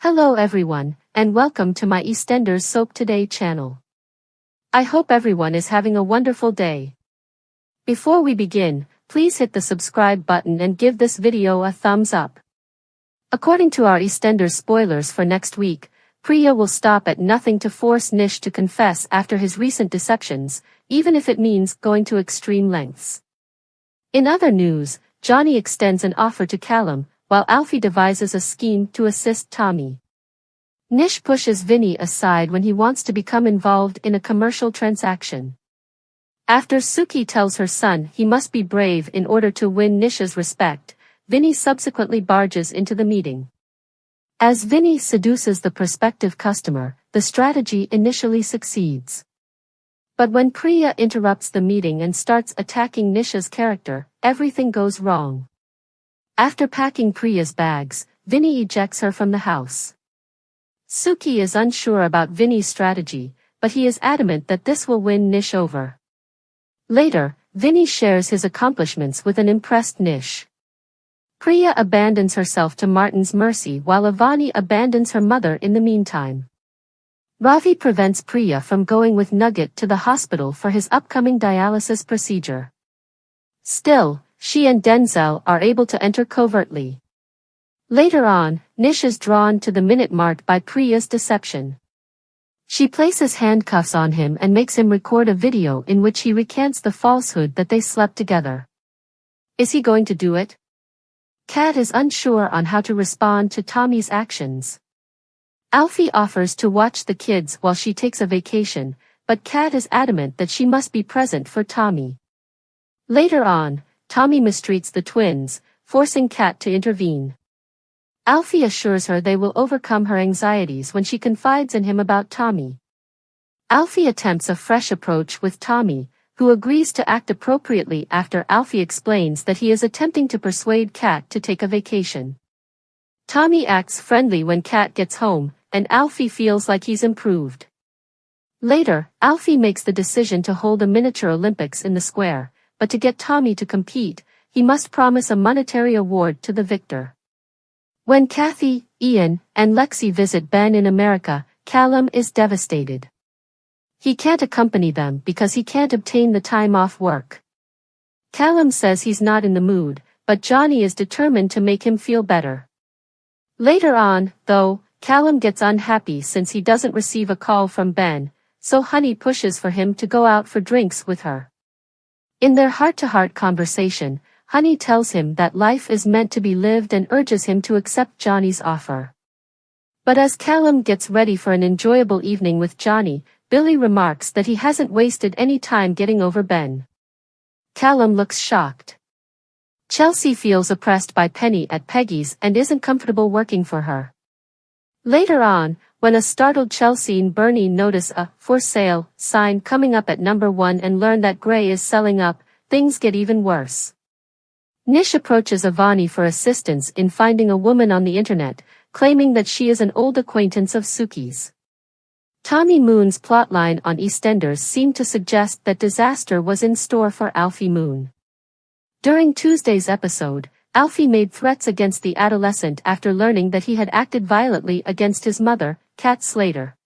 Hello everyone, and welcome to my EastEnders Soap Today channel. I hope everyone is having a wonderful day. Before we begin, please hit the subscribe button and give this video a thumbs up. According to our EastEnders spoilers for next week, Priya will stop at nothing to force Nish to confess after his recent deceptions, even if it means going to extreme lengths. In other news, Johnny extends an offer to Callum, while Alfie devises a scheme to assist Tommy. Nish pushes Vinny aside when he wants to become involved in a commercial transaction. After Suki tells her son he must be brave in order to win Nish's respect, Vinny subsequently barges into the meeting. As Vinny seduces the prospective customer, the strategy initially succeeds. But when Priya interrupts the meeting and starts attacking Nish's character, everything goes wrong. After packing Priya's bags, Vinny ejects her from the house. Suki is unsure about Vinny's strategy, but he is adamant that this will win Nish over. Later, Vinny shares his accomplishments with an impressed Nish. Priya abandons herself to Martin's mercy while Avani abandons her mother in the meantime. Ravi prevents Priya from going with Nugget to the hospital for his upcoming dialysis procedure. Still, she and Denzel are able to enter covertly. Later on, Nish is drawn to the Minute Mart by Priya's deception. She places handcuffs on him and makes him record a video in which he recants the falsehood that they slept together. Is he going to do it? Kat is unsure on how to respond to Tommy's actions. Alfie offers to watch the kids while she takes a vacation, but Kat is adamant that she must be present for Tommy. Later on, Tommy mistreats the twins, forcing Kat to intervene. Alfie assures her they will overcome her anxieties when she confides in him about Tommy. Alfie attempts a fresh approach with Tommy, who agrees to act appropriately after Alfie explains that he is attempting to persuade Kat to take a vacation. Tommy acts friendly when Kat gets home, and Alfie feels like he's improved. Later, Alfie makes the decision to hold a miniature Olympics in the square, but to get Tommy to compete, he must promise a monetary award to the victor. When Kathy, Ian, and Lexi visit Ben in America, Callum is devastated. He can't accompany them because he can't obtain the time off work. Callum says he's not in the mood, but Johnny is determined to make him feel better. Later on, though, Callum gets unhappy since he doesn't receive a call from Ben, so Honey pushes for him to go out for drinks with her. In their heart-to-heart conversation, Honey tells him that life is meant to be lived and urges him to accept Johnny's offer. But as Callum gets ready for an enjoyable evening with Johnny, Billy remarks that he hasn't wasted any time getting over Ben. Callum looks shocked. Chelsea feels oppressed by Penny at Peggy's and isn't comfortable working for her. Later on, when a startled Chelsea and Bernie notice a "for sale" sign coming up at number 1 and learn that Gray is selling up, things get even worse. Nish approaches Avani for assistance in finding a woman on the internet, claiming that she is an old acquaintance of Suki's. Tommy Moon's plotline on EastEnders seemed to suggest that disaster was in store for Alfie Moon. During Tuesday's episode, Alfie made threats against the adolescent after learning that he had acted violently against his mother, Kat Slater.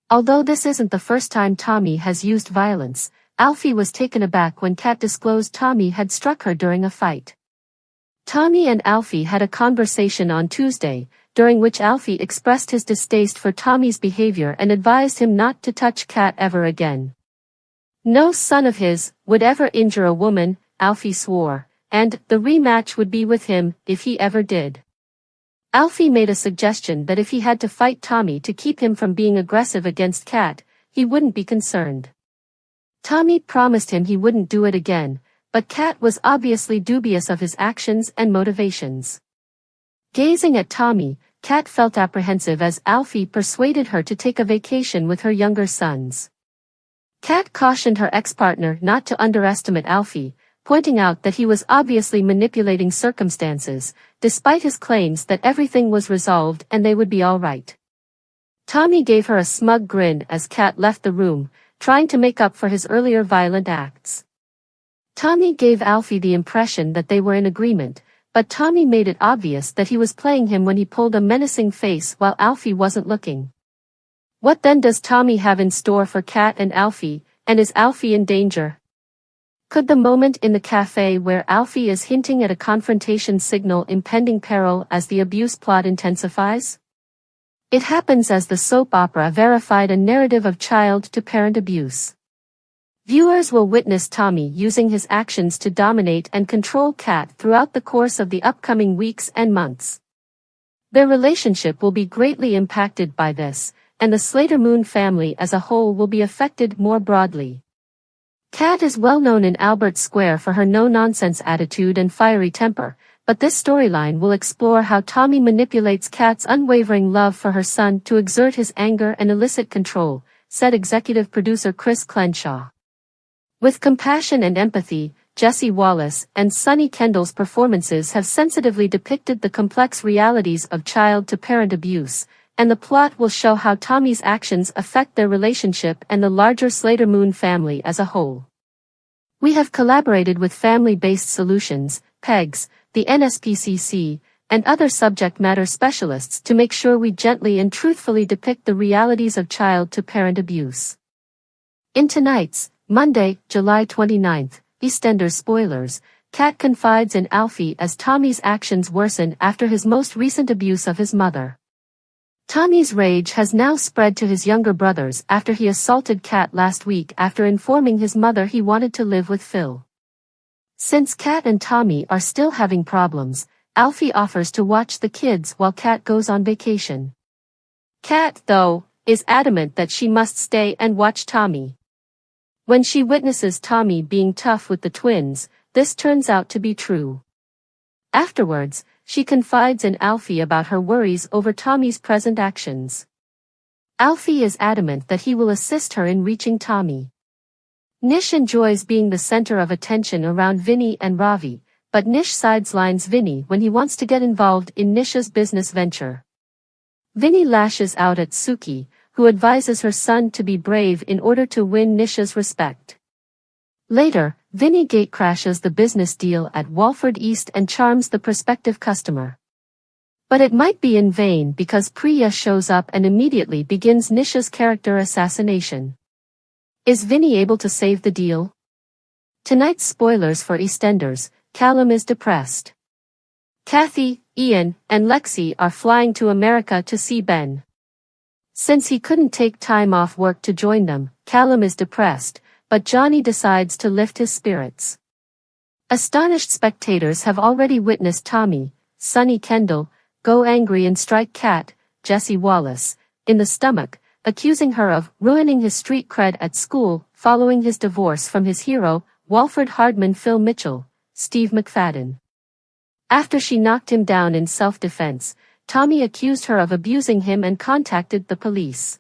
Although this isn't the first time Tommy has used violence, Alfie was taken aback when Kat disclosed Tommy had struck her during a fight. Tommy and Alfie had a conversation on Tuesday, during which Alfie expressed his distaste for Tommy's behavior and advised him not to touch Kat ever again. No son of his would ever injure a woman, Alfie swore, and the rematch would be with him if he ever did. Alfie made a suggestion that if he had to fight Tommy to keep him from being aggressive against Kat, he wouldn't be concerned. Tommy promised him he wouldn't do it again, but Kat was obviously dubious of his actions and motivations. Gazing at Tommy, Kat felt apprehensive as Alfie persuaded her to take a vacation with her younger sons. Kat cautioned her ex-partner not to underestimate Alfie, pointing out that he was obviously manipulating circumstances, despite his claims that everything was resolved and they would be all right. Tommy gave her a smug grin as Kat left the room, trying to make up for his earlier violent acts. Tommy gave Alfie the impression that they were in agreement, but Tommy made it obvious that he was playing him when he pulled a menacing face while Alfie wasn't looking. What then does Tommy have in store for Kat and Alfie, and is Alfie in danger? Could the moment in the cafe where Alfie is hinting at a confrontation signal impending peril as the abuse plot intensifies? It happens as the soap opera verified a narrative of child-to-parent abuse. Viewers will witness Tommy using his actions to dominate and control Kat throughout the course of the upcoming weeks and months. Their relationship will be greatly impacted by this, and the Slater-Moon family as a whole will be affected more broadly. Kat is well known in Albert Square for her no-nonsense attitude and fiery temper, but this storyline will explore how Tommy manipulates Kat's unwavering love for her son to exert his anger and elicit control, said executive producer Chris Crenshaw. With compassion and empathy, Jesse Wallace and Sonny Kendall's performances have sensitively depicted the complex realities of child-to-parent abuse, and the plot will show how Tommy's actions affect their relationship and the larger Slater-Moon family as a whole. We have collaborated with Family-Based Solutions, PEGS, the NSPCC, and other subject matter specialists to make sure we gently and truthfully depict the realities of child-to-parent abuse. In tonight's, Monday, July 29th, EastEnders spoilers, Kat confides in Alfie as Tommy's actions worsen after his most recent abuse of his mother. Tommy's rage has now spread to his younger brothers after he assaulted Kat last week after informing his mother he wanted to live with Phil. Since Kat and Tommy are still having problems, Alfie offers to watch the kids while Kat goes on vacation. Kat, though, is adamant that she must stay and watch Tommy. When she witnesses Tommy being tough with the twins, this turns out to be true. Afterwards, she confides in Alfie about her worries over Tommy's present actions. Alfie is adamant that he will assist her in reaching Tommy. Nish enjoys being the center of attention around Vinny and Ravi, but Nish sidelines Vinny when he wants to get involved in Nish's business venture. Vinny lashes out at Suki, who advises her son to be brave in order to win Nish's respect. Later, Vinny gatecrashes the business deal at Walford East and charms the prospective customer. But it might be in vain because Priya shows up and immediately begins Nish's character assassination. Is Vinny able to save the deal? Tonight's spoilers for EastEnders, Callum is depressed. Kathy, Ian, and Lexi are flying to America to see Ben. Since he couldn't take time off work to join them, Callum is depressed, but Johnny decides to lift his spirits. Astonished spectators have already witnessed Tommy, Sonny Kendall, go angry and strike Kat, Jesse Wallace, in the stomach, accusing her of ruining his street cred at school following his divorce from his hero, Walford Hardman Phil Mitchell, Steve McFadden. After she knocked him down in self-defense, Tommy accused her of abusing him and contacted the police.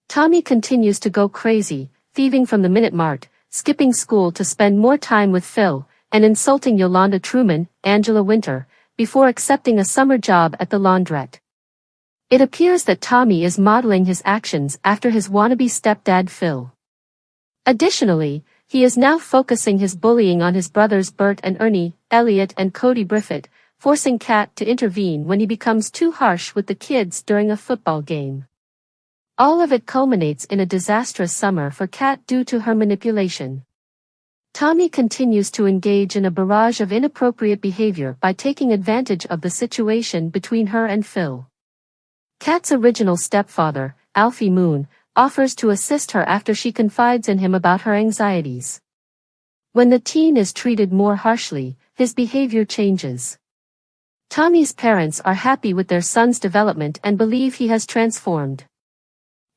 Tommy continues to go crazy, thieving from the Minute Mart, skipping school to spend more time with Phil, and insulting Yolanda Truman, Angela Winter, before accepting a summer job at the laundrette. It appears that Tommy is modeling his actions after his wannabe stepdad Phil. Additionally, he is now focusing his bullying on his brothers Bert and Ernie, Elliot and Cody Briffett, forcing Kat to intervene when he becomes too harsh with the kids during a football game. All of it culminates in a disastrous summer for Kat due to her manipulation. Tommy continues to engage in a barrage of inappropriate behavior by taking advantage of the situation between her and Phil. Kat's original stepfather, Alfie Moon, offers to assist her after she confides in him about her anxieties. When the teen is treated more harshly, his behavior changes. Tommy's parents are happy with their son's development and believe he has transformed.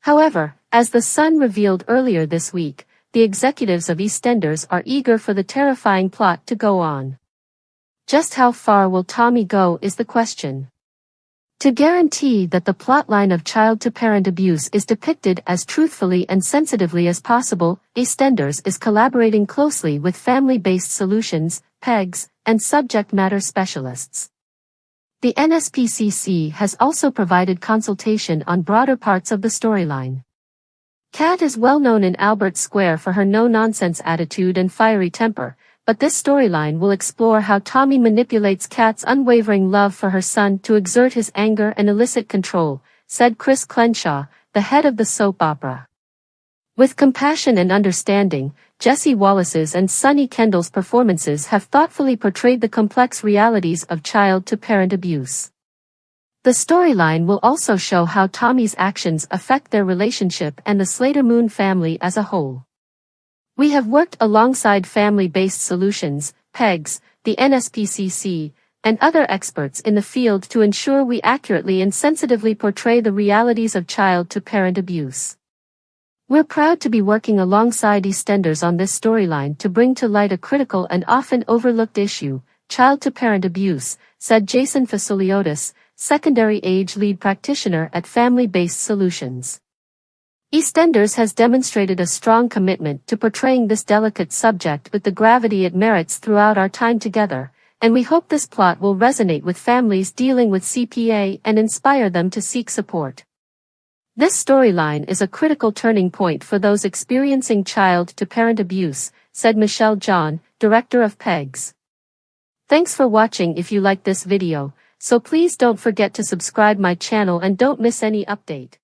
However, as the son revealed earlier this week, the executives of EastEnders are eager for the terrifying plot to go on. Just how far will Tommy go is the question. To guarantee that the plotline of child-to-parent abuse is depicted as truthfully and sensitively as possible, EastEnders is collaborating closely with Family-Based Solutions, PEGS, and subject matter specialists. The NSPCC has also provided consultation on broader parts of the storyline. Kat is well known in Albert Square for her no-nonsense attitude and fiery temper, but this storyline will explore how Tommy manipulates Kat's unwavering love for her son to exert his anger and elicit control, said Chris Crenshaw, the head of the soap opera. With compassion and understanding, Jesse Wallace's and Sonny Kendall's performances have thoughtfully portrayed the complex realities of child-to-parent abuse. The storyline will also show how Tommy's actions affect their relationship and the Slater Moon family as a whole. We have worked alongside family-based solutions, PEGS, the NSPCC, and other experts in the field to ensure we accurately and sensitively portray the realities of child-to-parent abuse. We're proud to be working alongside EastEnders on this storyline to bring to light a critical and often overlooked issue, child-to-parent abuse, said Jason Fasuliotis, secondary age lead practitioner at Family-Based Solutions. EastEnders has demonstrated a strong commitment to portraying this delicate subject with the gravity it merits throughout our time together, and we hope this plot will resonate with families dealing with CPA and inspire them to seek support. This storyline is a critical turning point for those experiencing child-to-parent abuse, said Michelle John, director of PEGS. Thanks for watching. If you like this video, so please don't forget to subscribe my channel and don't miss any update.